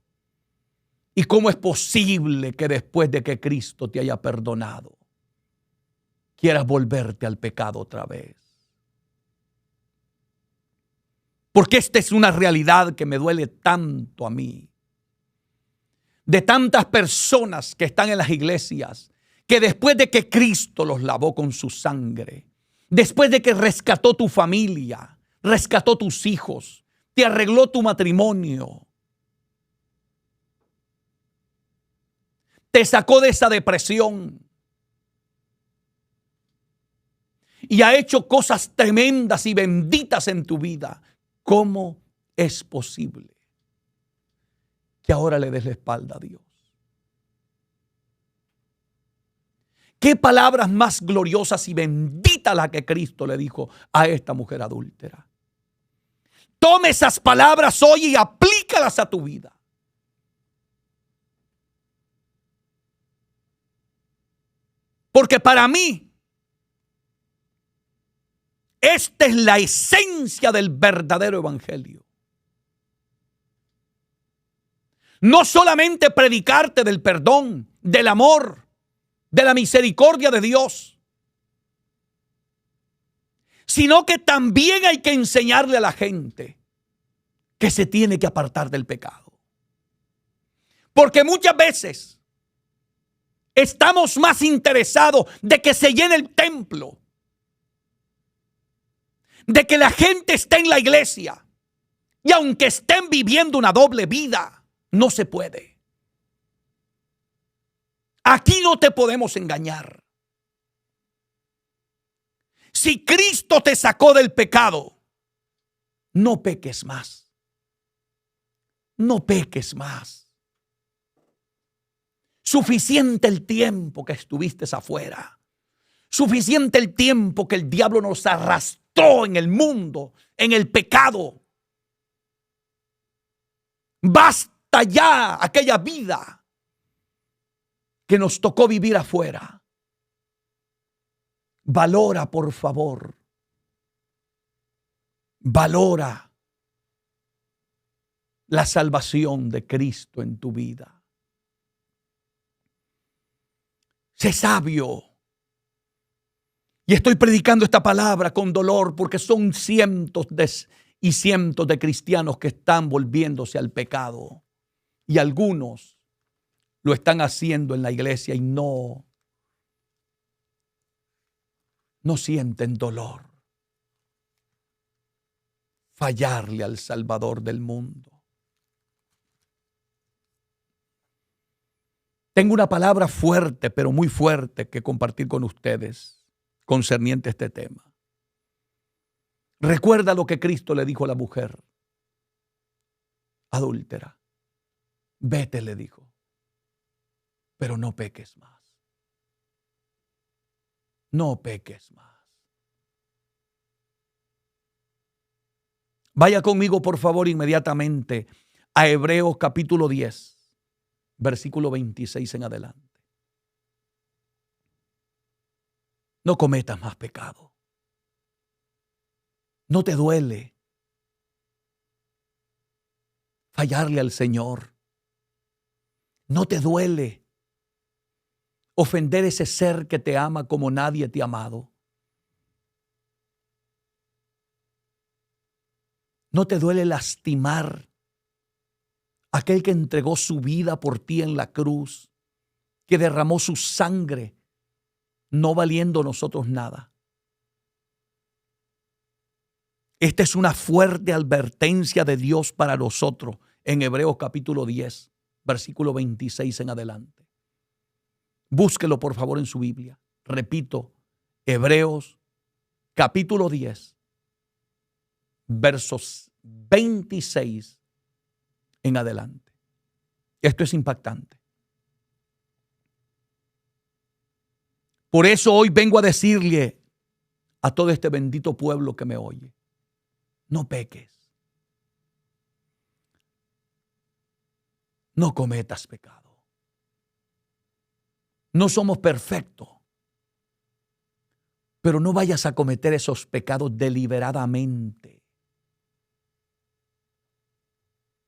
¿Y cómo es posible que después de que Cristo te haya perdonado quieras volverte al pecado otra vez? Porque esta es una realidad que me duele tanto a mí. De tantas personas que están en las iglesias, que después de que Cristo los lavó con su sangre, después de que rescató tu familia, rescató tus hijos, te arregló tu matrimonio, te sacó de esa depresión y ha hecho cosas tremendas y benditas en tu vida, ¿cómo es posible que ahora le des la espalda a Dios? ¿Qué palabras más gloriosas y benditas las que Cristo le dijo a esta mujer adúltera? Tome esas palabras hoy y aplícalas a tu vida. Porque para mí, esta es la esencia del verdadero evangelio. No solamente predicarte del perdón, del amor, de la misericordia de Dios, sino que también hay que enseñarle a la gente que se tiene que apartar del pecado. Porque muchas veces estamos más interesados de que se llene el templo, de que la gente esté en la iglesia y aunque estén viviendo una doble vida, no se puede. Aquí no te podemos engañar. Si Cristo te sacó del pecado, no peques más. No peques más. Suficiente el tiempo que estuviste afuera. Suficiente el tiempo que el diablo nos arrastró en el mundo, en el pecado. Basta ya aquella vida que nos tocó vivir afuera. Valora, por favor. Valora la salvación de Cristo en tu vida. Sé sabio. Y estoy predicando esta palabra con dolor porque son cientos y cientos de cristianos que están volviéndose al pecado. Y algunos lo están haciendo en la iglesia y no sienten dolor. Fallarle al Salvador del mundo. Tengo una palabra fuerte, pero muy fuerte, que compartir con ustedes concerniente a este tema. Recuerda lo que Cristo le dijo a la mujer adúltera. Vete, le dijo, pero no peques más. No peques más. Vaya conmigo, por favor, inmediatamente a Hebreos capítulo 10. Versículo 26 en adelante. No cometas más pecado. No te duele fallarle al Señor. No te duele ofender ese ser que te ama como nadie te ha amado. No te duele lastimar a aquel que entregó su vida por ti en la cruz, que derramó su sangre, no valiendo nosotros nada. Esta es una fuerte advertencia de Dios para nosotros en Hebreos capítulo 10, versículo 26 en adelante. Búsquelo por favor en su Biblia. Repito, Hebreos capítulo 10, versos 26 en adelante. Esto es impactante. Por eso hoy vengo a decirle a todo este bendito pueblo que me oye, no peques. No cometas pecado. No somos perfectos, pero no vayas a cometer esos pecados deliberadamente,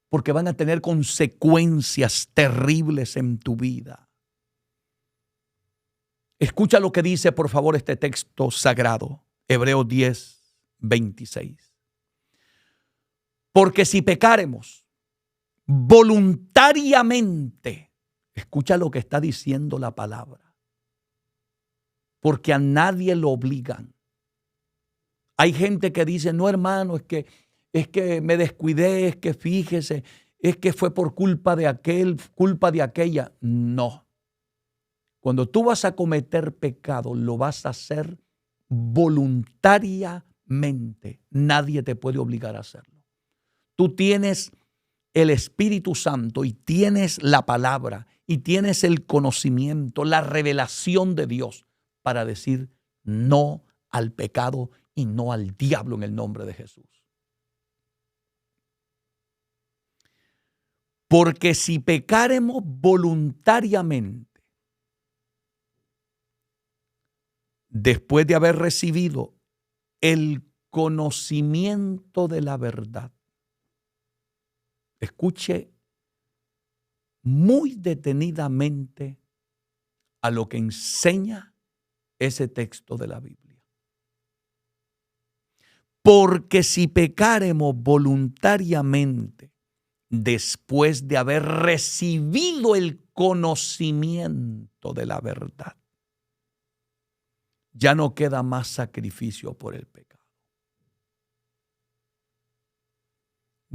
porque van a tener consecuencias terribles en tu vida. Escucha lo que dice, por favor, este texto sagrado, Hebreos 10, 26. Porque si pecáremos voluntariamente, escucha lo que está diciendo la palabra, porque a nadie lo obligan. Hay gente que dice, no hermano, es que me descuidé, es que fíjese, es que fue por culpa de aquel, culpa de aquella. No. Cuando tú vas a cometer pecado, lo vas a hacer voluntariamente. Nadie te puede obligar a hacerlo. Tú tienes el Espíritu Santo y tienes la palabra y tienes el conocimiento, la revelación de Dios para decir no al pecado y no al diablo en el nombre de Jesús. Porque si pecáremos voluntariamente, después de haber recibido el conocimiento de la verdad, escuche muy detenidamente a lo que enseña ese texto de la Biblia. Porque si pecáremos voluntariamente después de haber recibido el conocimiento de la verdad, ya no queda más sacrificio por el pecado.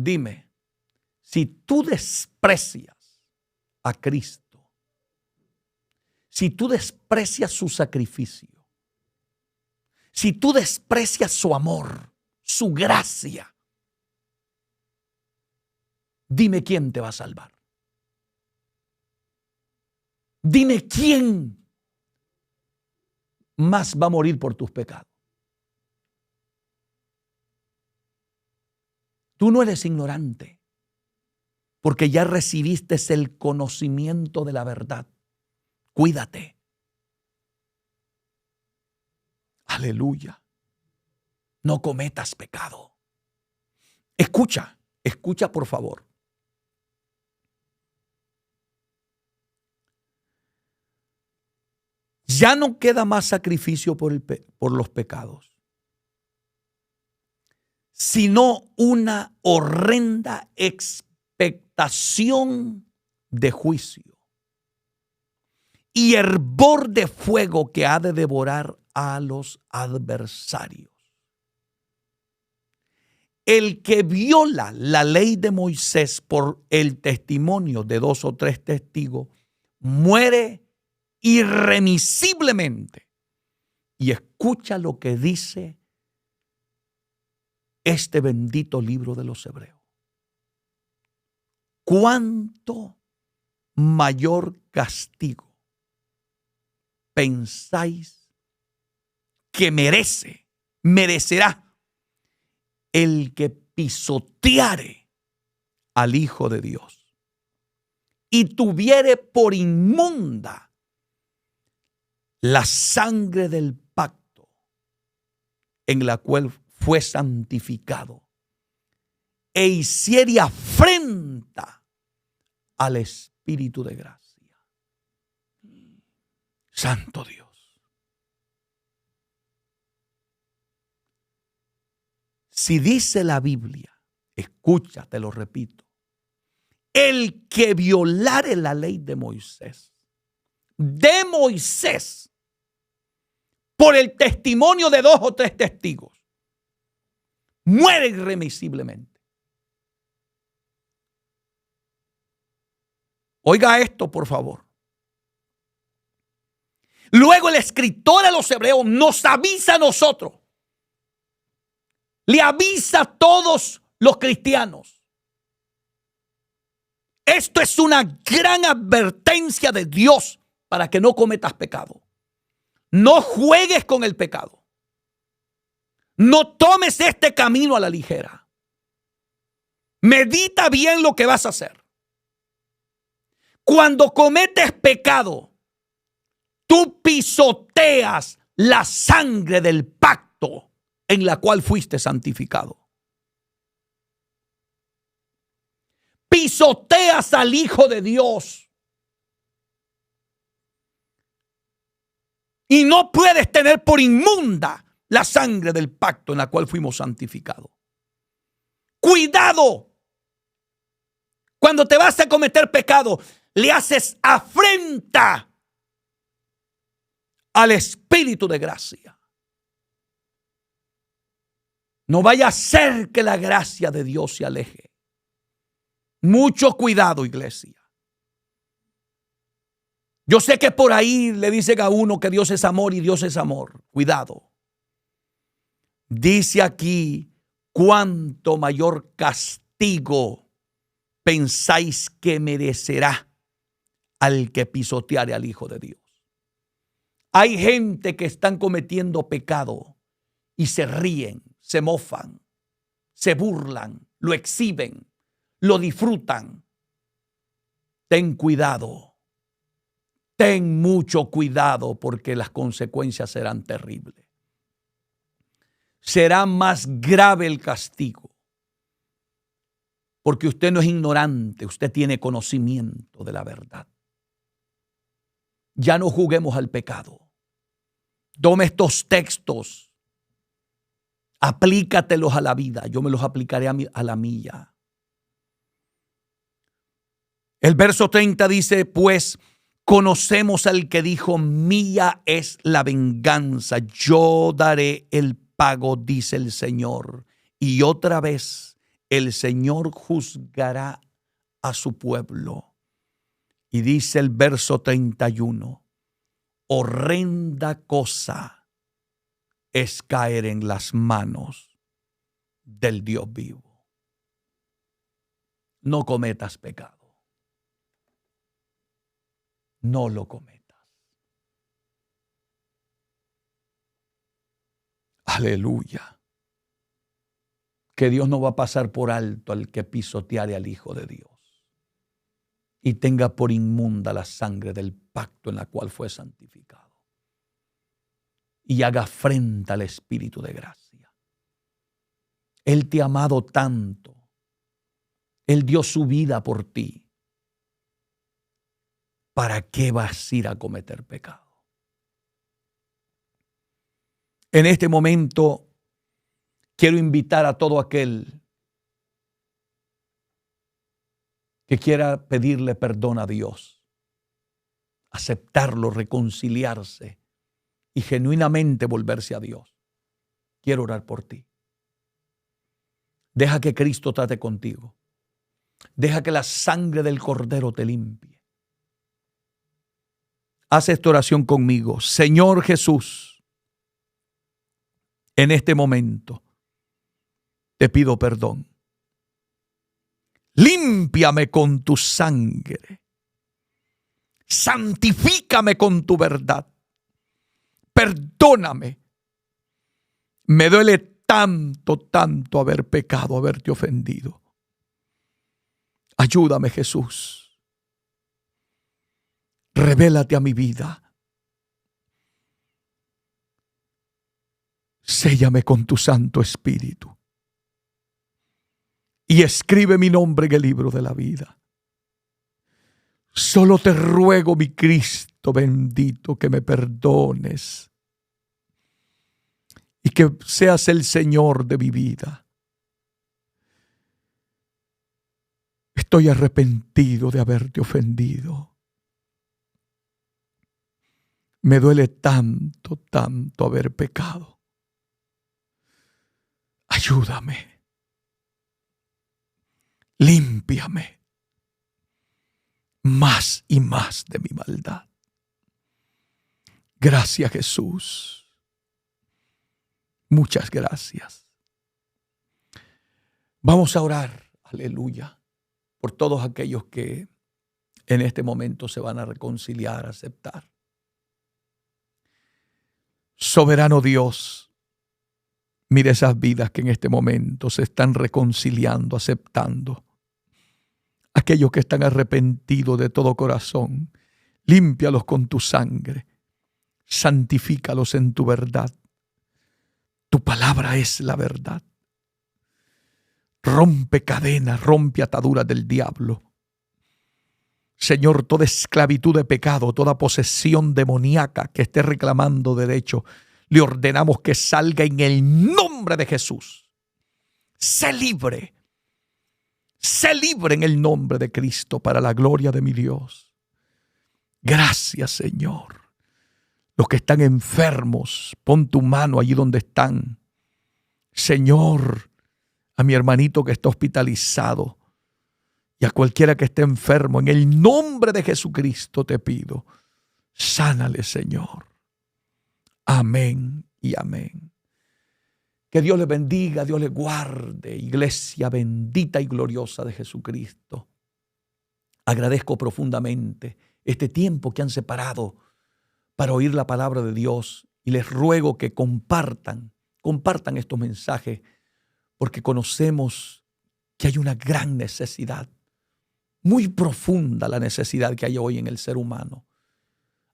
Dime, si tú desprecias a Cristo, si tú desprecias su sacrificio, si tú desprecias su amor, su gracia, dime quién te va a salvar. Dime quién más va a morir por tus pecados. Tú no eres ignorante, porque ya recibiste el conocimiento de la verdad. Cuídate. Aleluya. No cometas pecado. Escucha por favor. Ya no queda más sacrificio por los pecados, sino una horrenda expectación de juicio y hervor de fuego que ha de devorar a los adversarios. El que viola la ley de Moisés por el testimonio de 2 o 3 testigos muere irremisiblemente. Y escucha lo que dice este bendito libro de los Hebreos. ¿Cuánto mayor castigo pensáis que merecerá el que pisoteare al Hijo de Dios y tuviere por inmunda la sangre del pacto en la cual fue santificado e hiciere afrenta al Espíritu de gracia? Santo Dios. Si dice la Biblia, escucha, te lo repito, el que violare la ley de Moisés, por el testimonio de 2 o 3 testigos, muere irremisiblemente. Oiga esto, por favor. Luego el escritor a los Hebreos nos avisa a nosotros, le avisa a todos los cristianos. Esto es una gran advertencia de Dios para que no cometas pecado. No juegues con el pecado. No tomes este camino a la ligera. Medita bien lo que vas a hacer. Cuando cometes pecado, tú pisoteas la sangre del pacto en la cual fuiste santificado. Pisoteas al Hijo de Dios. Y no puedes tener por inmunda la sangre del pacto en la cual fuimos santificados. Cuidado. Cuando te vas a cometer pecado, le haces afrenta al Espíritu de gracia. No vaya a ser que la gracia de Dios se aleje. Mucho cuidado, iglesia. Yo sé que por ahí le dicen a uno que Dios es amor y Dios es amor. Cuidado. Dice aquí, cuánto mayor castigo pensáis que merecerá al que pisoteare al Hijo de Dios. Hay gente que están cometiendo pecado y se ríen, se mofan, se burlan, lo exhiben, lo disfrutan. Ten cuidado. Ten mucho cuidado porque las consecuencias serán terribles. Será más grave el castigo. Porque usted no es ignorante, usted tiene conocimiento de la verdad. Ya no juguemos al pecado. Tome estos textos, aplícatelos a la vida. Yo me los aplicaré a la mía. El verso 30 dice, pues conocemos al que dijo, mía es la venganza, yo daré el pago, dice el Señor. Y otra vez el Señor juzgará a su pueblo. Y dice el verso 31, horrenda cosa es caer en las manos del Dios vivo. No cometas pecado. No lo cometas. Aleluya. Que Dios no va a pasar por alto al que pisoteare al Hijo de Dios y tenga por inmunda la sangre del pacto en la cual fue santificado y haga afrenta al Espíritu de gracia. Él te ha amado tanto. Él dio su vida por ti. ¿Para qué vas a ir a cometer pecado? En este momento quiero invitar a todo aquel que quiera pedirle perdón a Dios, aceptarlo, reconciliarse y genuinamente volverse a Dios. Quiero orar por ti. Deja que Cristo trate contigo. Deja que la sangre del Cordero te limpie. Haz esta oración conmigo. Señor Jesús, en este momento te pido perdón. Límpiame con tu sangre. Santifícame con tu verdad. Perdóname. Me duele tanto haber pecado, haberte ofendido. Ayúdame, Jesús. Revélate a mi vida. Séllame con tu Santo Espíritu. Y escribe mi nombre en el libro de la vida. Solo te ruego, mi Cristo bendito, que me perdones y que seas el Señor de mi vida. Estoy arrepentido de haberte ofendido. Me duele tanto haber pecado. Ayúdame. Límpiame más y más de mi maldad. Gracias, Jesús. Muchas gracias. Vamos a orar, aleluya, por todos aquellos que en este momento se van a reconciliar, a aceptar. Soberano Dios, mire esas vidas que en este momento se están reconciliando, aceptando. Aquellos que están arrepentidos de todo corazón, límpialos con tu sangre, santifícalos en tu verdad. Tu palabra es la verdad. Rompe cadenas, rompe ataduras del diablo. Señor, toda esclavitud de pecado, toda posesión demoníaca que esté reclamando derecho, le ordenamos que salga en el nombre de Jesús. Sé libre. Sé libre en el nombre de Cristo para la gloria de mi Dios. Gracias, Señor. Los que están enfermos, pon tu mano allí donde están. Señor, a mi hermanito que está hospitalizado y a cualquiera que esté enfermo, en el nombre de Jesucristo te pido, sánale, Señor. Amén y amén. Que Dios les bendiga, Dios les guarde, iglesia bendita y gloriosa de Jesucristo. Agradezco profundamente este tiempo que han separado para oír la palabra de Dios y les ruego que compartan estos mensajes porque conocemos que hay una gran necesidad, muy profunda la necesidad que hay hoy en el ser humano.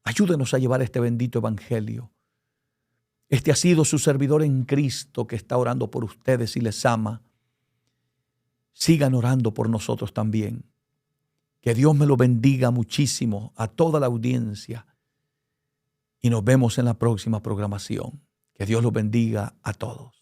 Ayúdenos a llevar este bendito evangelio. Este ha sido su servidor en Cristo que está orando por ustedes y les ama. Sigan orando por nosotros también. Que Dios me lo bendiga muchísimo a toda la audiencia. Y nos vemos en la próxima programación. Que Dios los bendiga a todos.